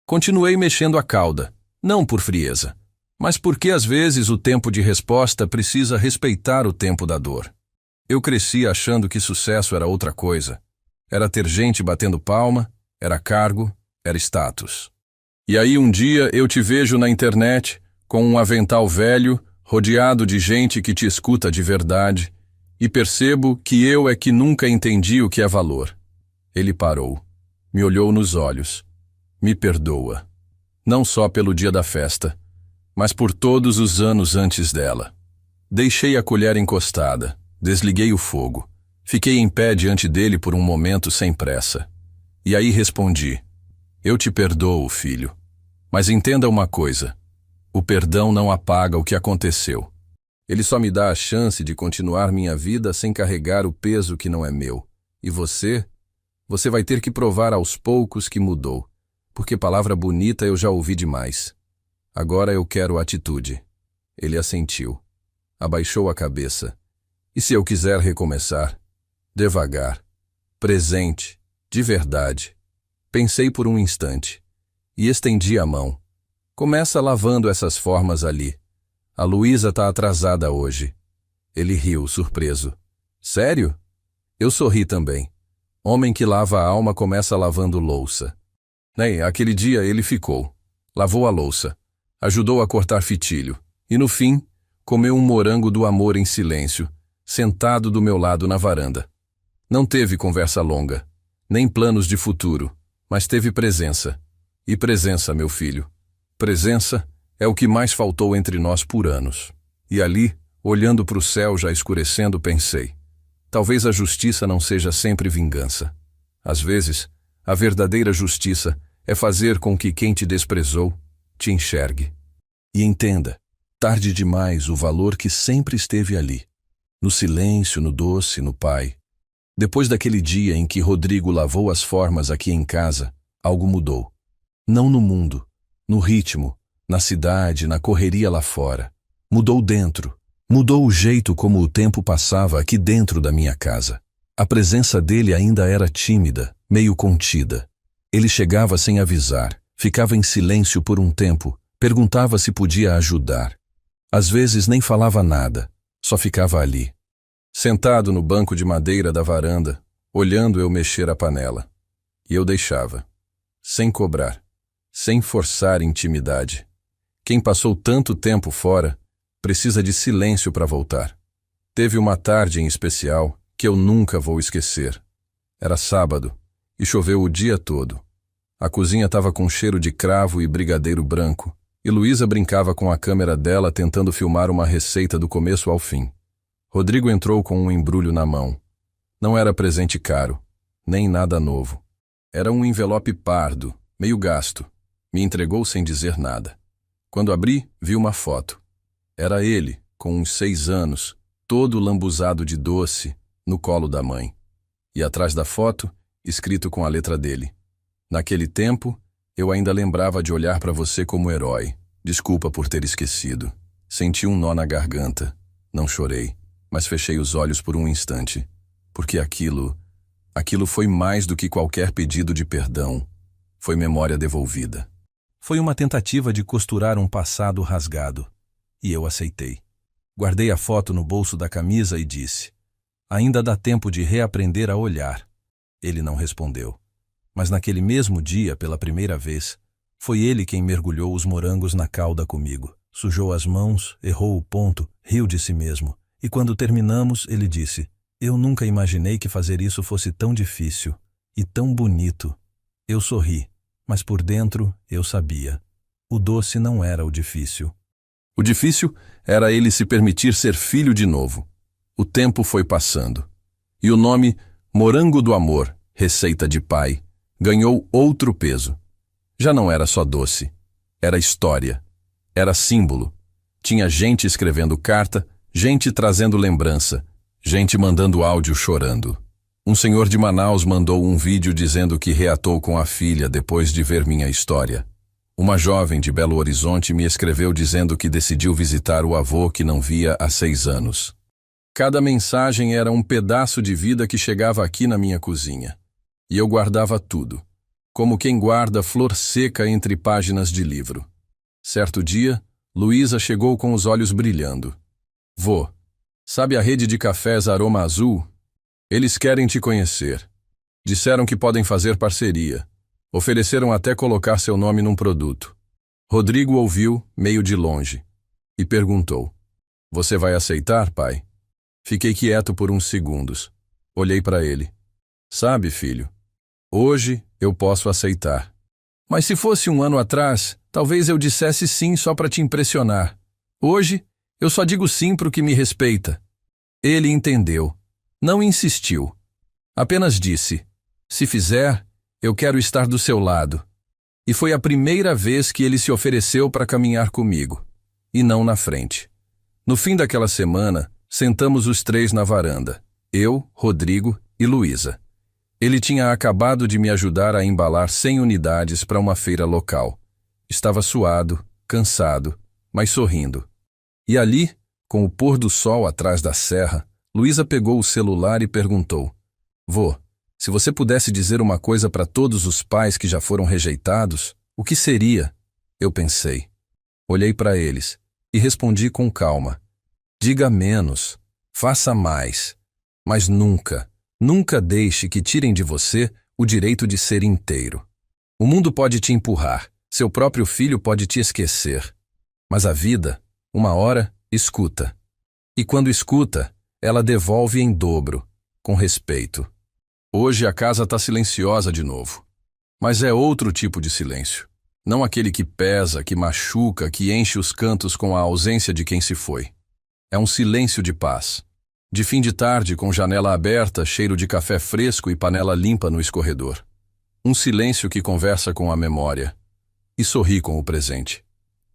Continuei mexendo a calda, não por frieza, mas porque às vezes o tempo de resposta precisa respeitar o tempo da dor. Eu cresci achando que sucesso era outra coisa. Era ter gente batendo palma, era cargo, era status. E aí um dia eu te vejo na internet, com um avental velho, rodeado de gente que te escuta de verdade, e percebo que eu é que nunca entendi o que é valor. Ele parou, me olhou nos olhos. Me perdoa. Não só pelo dia da festa, mas por todos os anos antes dela. Deixei a colher encostada, desliguei o fogo. Fiquei em pé diante dele por um momento sem pressa. E aí respondi: "Eu te perdoo, filho. Mas entenda uma coisa. O perdão não apaga o que aconteceu. Ele só me dá a chance de continuar minha vida sem carregar o peso que não é meu. E você vai ter que provar aos poucos que mudou. Porque palavra bonita eu já ouvi demais. Agora eu quero atitude." Ele assentiu. Abaixou a cabeça. "E se eu quiser recomeçar? Devagar. Presente. De verdade." Pensei por um instante. E estendi a mão. "Começa lavando essas formas ali. A Luísa tá atrasada hoje." Ele riu, surpreso. "Sério?" Eu sorri também. Homem que lava a alma começa lavando louça. Aquele dia ele ficou. Lavou a louça. Ajudou a cortar fitilho. E no fim, comeu um morango do amor em silêncio, sentado do meu lado na varanda. Não teve conversa longa, nem planos de futuro, mas teve presença. E presença, meu filho. Presença é o que mais faltou entre nós por anos. E ali, olhando para o céu já escurecendo, pensei: talvez a justiça não seja sempre vingança. Às vezes, a verdadeira justiça é fazer com que quem te desprezou te enxergue. E entenda, tarde demais, o valor que sempre esteve ali. No silêncio, no doce, no pai. Depois daquele dia em que Rodrigo lavou as formas aqui em casa, algo mudou. Não no mundo, no ritmo, na cidade, na correria lá fora. Mudou dentro. Mudou o jeito como o tempo passava aqui dentro da minha casa. A presença dele ainda era tímida, meio contida. Ele chegava sem avisar, ficava em silêncio por um tempo, perguntava se podia ajudar. Às vezes nem falava nada, só ficava ali. Sentado no banco de madeira da varanda, olhando eu mexer a panela. E eu deixava, sem cobrar, sem forçar intimidade. Quem passou tanto tempo fora, precisa de silêncio para voltar. Teve uma tarde em especial que eu nunca vou esquecer. Era sábado e choveu o dia todo. A cozinha estava com cheiro de cravo e brigadeiro branco, e Luísa brincava com a câmera dela tentando filmar uma receita do começo ao fim. Rodrigo entrou com um embrulho na mão. Não era presente caro, nem nada novo. Era um envelope pardo, meio gasto. Me entregou sem dizer nada. Quando abri, vi uma foto. Era ele, com uns 6 anos, todo lambuzado de doce, no colo da mãe. E atrás da foto, escrito com a letra dele: naquele tempo, eu ainda lembrava de olhar para você como herói. Desculpa por ter esquecido. Senti um nó na garganta. Não chorei, mas fechei os olhos por um instante, porque aquilo foi mais do que qualquer pedido de perdão. Foi memória devolvida. Foi uma tentativa de costurar um passado rasgado. E eu aceitei. Guardei a foto no bolso da camisa e disse: ainda dá tempo de reaprender a olhar. Ele não respondeu. Mas naquele mesmo dia, pela primeira vez, foi ele quem mergulhou os morangos na calda comigo. Sujou as mãos, errou o ponto, riu de si mesmo. E quando terminamos, ele disse: eu nunca imaginei que fazer isso fosse tão difícil e tão bonito. Eu sorri, mas por dentro eu sabia. O doce não era o difícil. O difícil era ele se permitir ser filho de novo. O tempo foi passando. E o nome Morango do Amor, receita de pai, ganhou outro peso. Já não era só doce. Era história. Era símbolo. Tinha gente escrevendo carta, gente trazendo lembrança, gente mandando áudio chorando. Um senhor de Manaus mandou um vídeo dizendo que reatou com a filha depois de ver minha história. Uma jovem de Belo Horizonte me escreveu dizendo que decidiu visitar o avô que não via há 6 anos. Cada mensagem era um pedaço de vida que chegava aqui na minha cozinha. E eu guardava tudo, como quem guarda flor seca entre páginas de livro. Certo dia, Luísa chegou com os olhos brilhando. Vô, sabe a rede de cafés Aroma Azul? Eles querem te conhecer. Disseram que podem fazer parceria. Ofereceram até colocar seu nome num produto. Rodrigo ouviu, meio de longe, e perguntou: você vai aceitar, pai? Fiquei quieto por uns segundos. Olhei para ele. Sabe, filho, hoje eu posso aceitar. Mas se fosse 1 ano atrás, talvez eu dissesse sim só para te impressionar. Hoje, eu só digo sim pro que me respeita. Ele entendeu. Não insistiu. Apenas disse: se fizer, eu quero estar do seu lado. E foi a primeira vez que ele se ofereceu para caminhar comigo, e não na frente. No fim daquela semana, sentamos os 3 na varanda. Eu, Rodrigo e Luísa. Ele tinha acabado de me ajudar a embalar 100 unidades para uma feira local. Estava suado, cansado, mas sorrindo. E ali, com o pôr do sol atrás da serra, Luísa pegou o celular e perguntou: vô, se você pudesse dizer uma coisa para todos os pais que já foram rejeitados, o que seria? Eu pensei. Olhei para eles e respondi com calma: diga menos, faça mais, mas nunca, nunca deixe que tirem de você o direito de ser inteiro. O mundo pode te empurrar, seu próprio filho pode te esquecer, mas a vida, uma hora, escuta. E quando escuta, ela devolve em dobro, com respeito. Hoje a casa está silenciosa de novo. Mas é outro tipo de silêncio. Não aquele que pesa, que machuca, que enche os cantos com a ausência de quem se foi. É um silêncio de paz. De fim de tarde, com janela aberta, cheiro de café fresco e panela limpa no escorredor. Um silêncio que conversa com a memória. E sorri com o presente.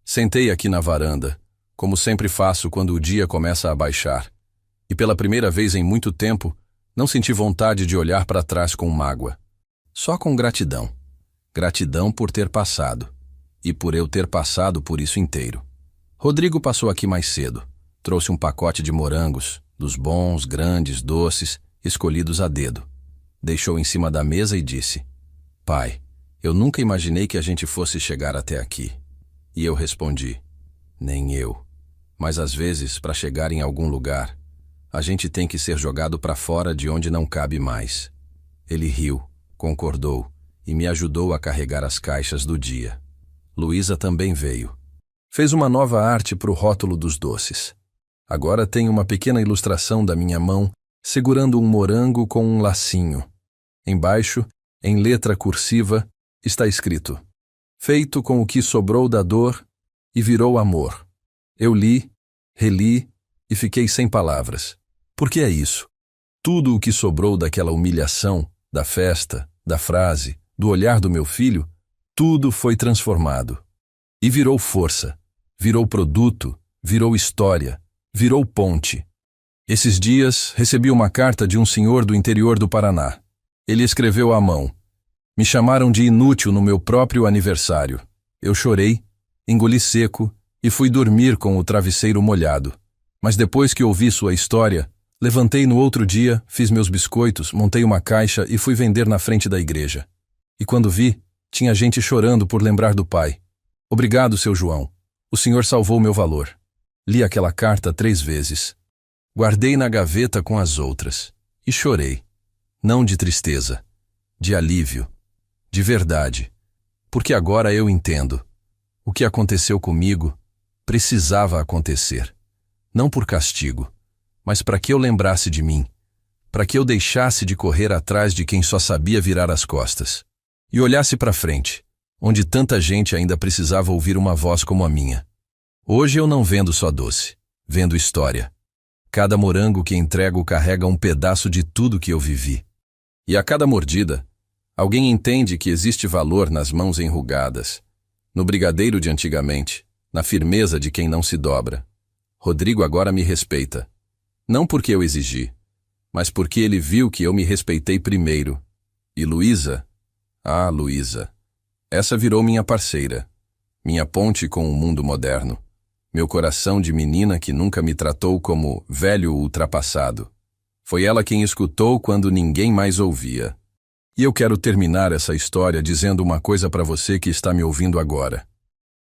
Sentei aqui na varanda, como sempre faço quando o dia começa a baixar. E pela primeira vez em muito tempo, não senti vontade de olhar para trás com mágoa. Só com gratidão. Gratidão por ter passado. E por eu ter passado por isso inteiro. Rodrigo passou aqui mais cedo. Trouxe um pacote de morangos, dos bons, grandes, doces, escolhidos a dedo. Deixou em cima da mesa e disse: pai, eu nunca imaginei que a gente fosse chegar até aqui. E eu respondi: nem eu. Mas às vezes, para chegar em algum lugar, a gente tem que ser jogado para fora de onde não cabe mais. Ele riu, concordou e me ajudou a carregar as caixas do dia. Luísa também veio. Fez uma nova arte para o rótulo dos doces. Agora tem uma pequena ilustração da minha mão segurando um morango com um lacinho. Embaixo, em letra cursiva, está escrito: feito com o que sobrou da dor e virou amor. Eu li, reli e fiquei sem palavras. Porque é isso. Tudo o que sobrou daquela humilhação, da festa, da frase, do olhar do meu filho, tudo foi transformado. E virou força, virou produto, virou história, Virou ponte. Esses dias, recebi uma carta de um senhor do interior do Paraná. Ele escreveu à mão. Me chamaram de inútil no meu próprio aniversário. Eu chorei, engoli seco e fui dormir com o travesseiro molhado. Mas depois que ouvi sua história, levantei no outro dia, fiz meus biscoitos, montei uma caixa e fui vender na frente da igreja. E quando vi, tinha gente chorando por lembrar do pai. Obrigado, seu João. O senhor salvou meu valor. Li aquela carta 3 vezes. Guardei na gaveta com as outras. E chorei. Não de tristeza, de alívio, de verdade. Porque agora eu entendo. O que aconteceu comigo precisava acontecer. Não por castigo, mas para que eu lembrasse de mim. Para que eu deixasse de correr atrás de quem só sabia virar as costas. E olhasse para frente, onde tanta gente ainda precisava ouvir uma voz como a minha. Hoje eu não vendo só doce, vendo história. Cada morango que entrego carrega um pedaço de tudo que eu vivi. E a cada mordida, alguém entende que existe valor nas mãos enrugadas, no brigadeiro de antigamente, na firmeza de quem não se dobra. Rodrigo agora me respeita. Não porque eu exigi, mas porque ele viu que eu me respeitei primeiro. E Luísa? Ah, Luísa. Essa virou minha parceira, minha ponte com o mundo moderno. Meu coração de menina que nunca me tratou como velho ultrapassado. Foi ela quem escutou quando ninguém mais ouvia. E eu quero terminar essa história dizendo uma coisa para você que está me ouvindo agora.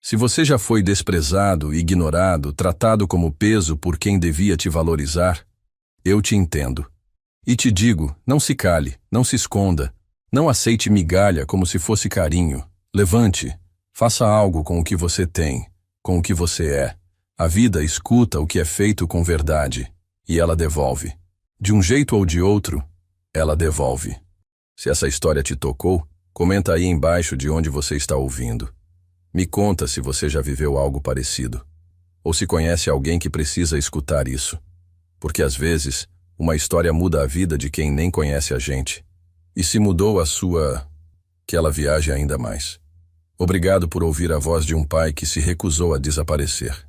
Se você já foi desprezado, ignorado, tratado como peso por quem devia te valorizar, eu te entendo. E te digo, não se cale, não se esconda, não aceite migalha como se fosse carinho. Levante, faça algo com o que você tem, com o que você é. A vida escuta o que é feito com verdade, e ela devolve. De um jeito ou de outro, ela devolve. Se essa história te tocou, comenta aí embaixo de onde você está ouvindo. Me conta se você já viveu algo parecido, ou se conhece alguém que precisa escutar isso. Porque às vezes, uma história muda a vida de quem nem conhece a gente. E se mudou a sua, que ela viaje ainda mais. Obrigado por ouvir a voz de um pai que se recusou a desaparecer.